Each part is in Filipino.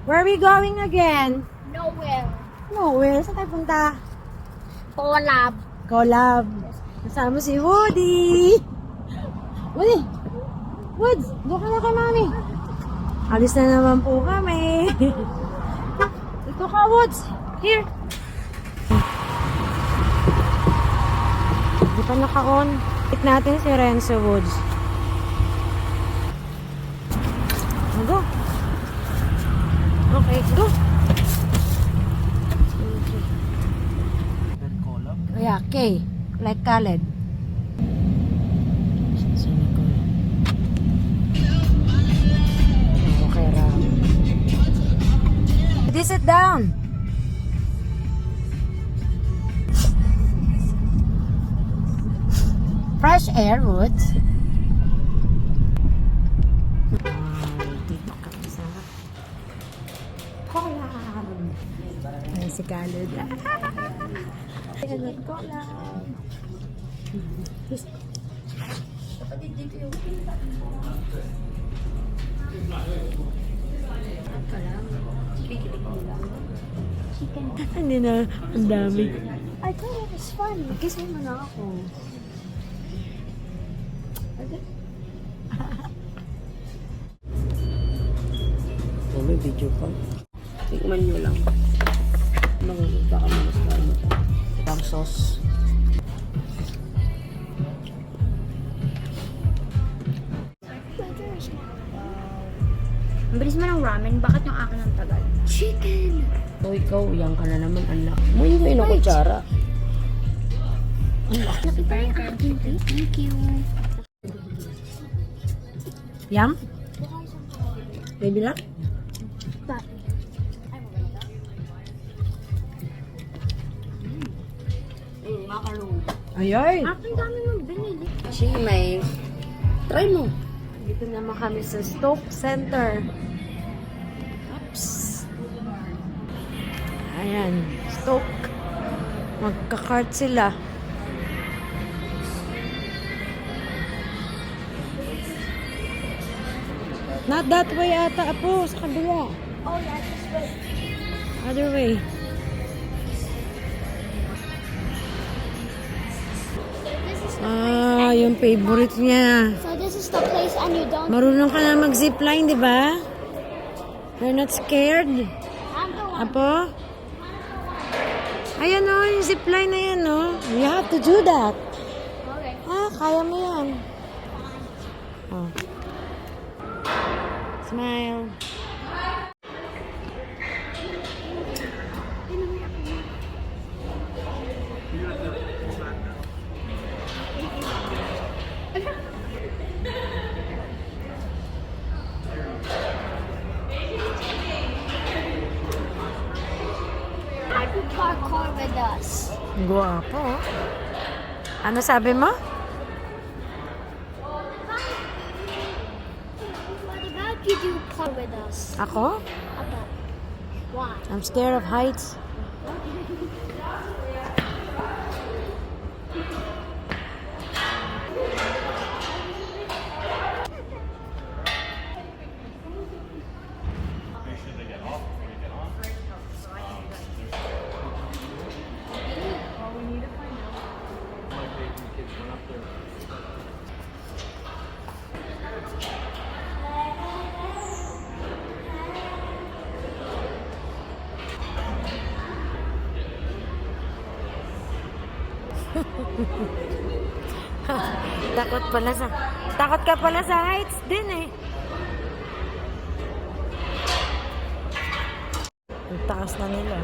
Where are we going again? Nowhere. Nowhere. Saan tayo punta? Collab. Collab. Kasama si Woody. Woody! Woods! Doon ka na kay Mami. Alis na naman po kami. Ito ka, Woods. Here. Hindi pa naka-on. Hit natin si Renzo Woods. Go. Okay, go. Yeah, K. Like Khaled. Okay, Ram. Sit down. Fresh air, Woods. Dito kami sa Collab. Ay, si Khaled. Collab. Hindi na, ang dami. I thought it was fun. Kiss mo na ako. Oh, may video pa. Tingnan nyo lang. Baka mamasdan mo siya. Ang sauce. Ang bilis mo ng ramen. Bakit yung akin ang tagal? Chicken! So, ikaw, yan ka na naman. Ang laki. Mo yung ino kutsara. Laki pa yung akin. Thank you. Yum? Baby lang? Macaron. Ayay! Akin dami mong binili. May. Try mo. Dito naman kami sa Stoke Center. Oops. Ayan, Stoke. Magka-cart sila. Not that way ata, Apo. Sa kabila. Oh yeah, this way. Other way. Ah, yung favorite niya. So this is the place and you don't... Marunong ka na mag-zipline, di ba? You're not scared? I'm the one. Apo? Ayan o, yung zipline na yan o. You have to do that. Okay. Ah, kaya mo yan. Oh. Smile. I do parkour with us. Guwapo. Ano sabi mo? What about you do parkour with us? Ako? About why? I'm scared of heights. Takot ka pala sa heights din eh. Ang taas na nila.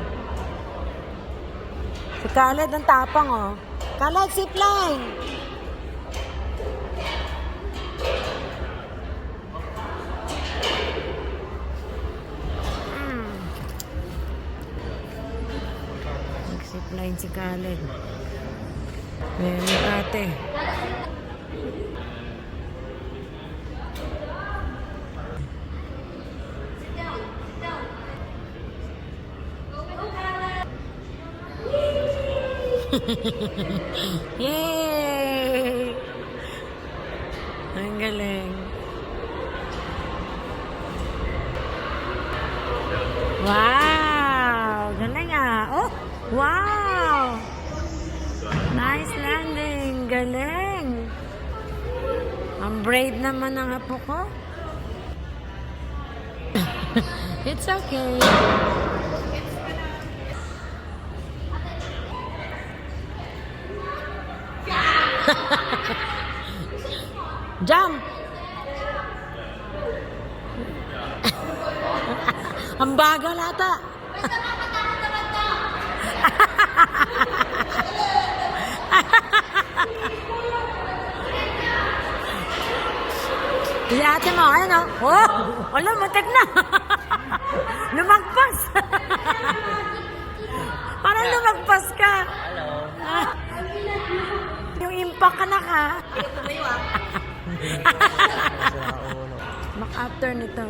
Si Khaled ang tapang oh. Khaled, zipline! Nag-zipline si Khaled. Meron ate. Yay! Ang galing. Wow! Galing ah. Oh! Wow! Nice landing. Galing. Ang brave naman ng apo ko. It's okay. Jump! Ang bagal ata. Si ate mo, ano? Oh! Wala, matik na. Lumagpas. Parang lumagpas ka. Yung impact ka na ka. After nito.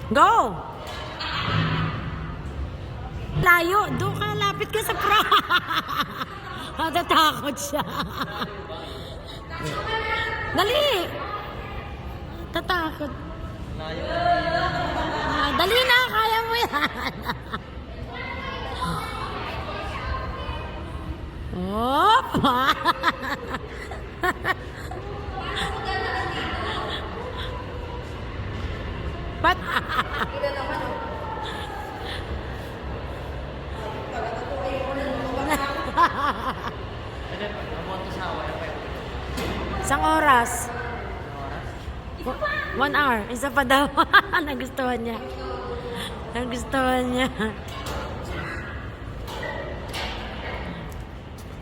Go! Layo. Doon ka, lapit ka sa pro. Natatakot siya. Dali! Tatakot. Dali na, kaya mo yan. Hop! Pat! Isang oras. 1 hour. Isa pa daw. Nagustuhan niya. Nagustuhan niya.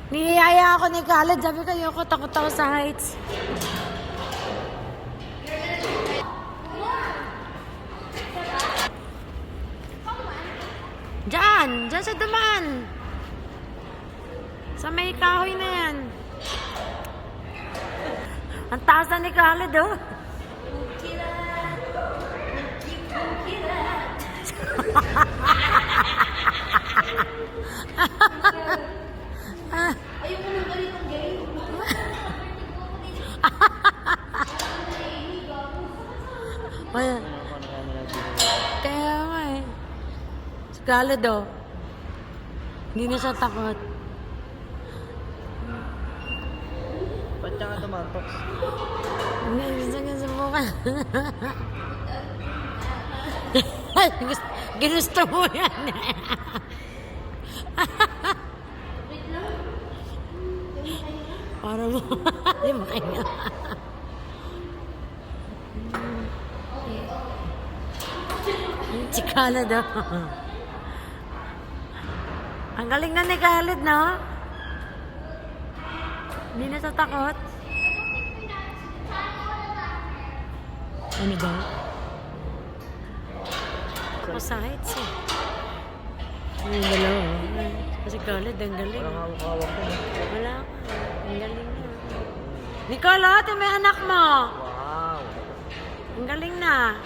Niyaya ako ni Khaled. Sabi ko, ayoko, takot ako sa heights. Diyan! Diyan sa dumaan! Sa may kahoy na yan. Ang taas na ni Khaled, oh. Ayoko nang ganitong game. Ayan. Kaya nga eh. Si Khaled, oh. Hindi na siya takot. Ba't siya nga tumatok? Gusto niya subukan. Ginusto mo yan. Para mo. Hindi makahinga. Si Khaled, oh. Ang galing na ni Khaled, no? Hindi na siya takot. Ano ba? Ako sa heights eh. Ang dalawa. Kasi Khaled, ang galing. Parang hawak-hawak ko. Wala ka. Ang galing na. Nicole, ate, may anak mo. Wow! Ang galing na.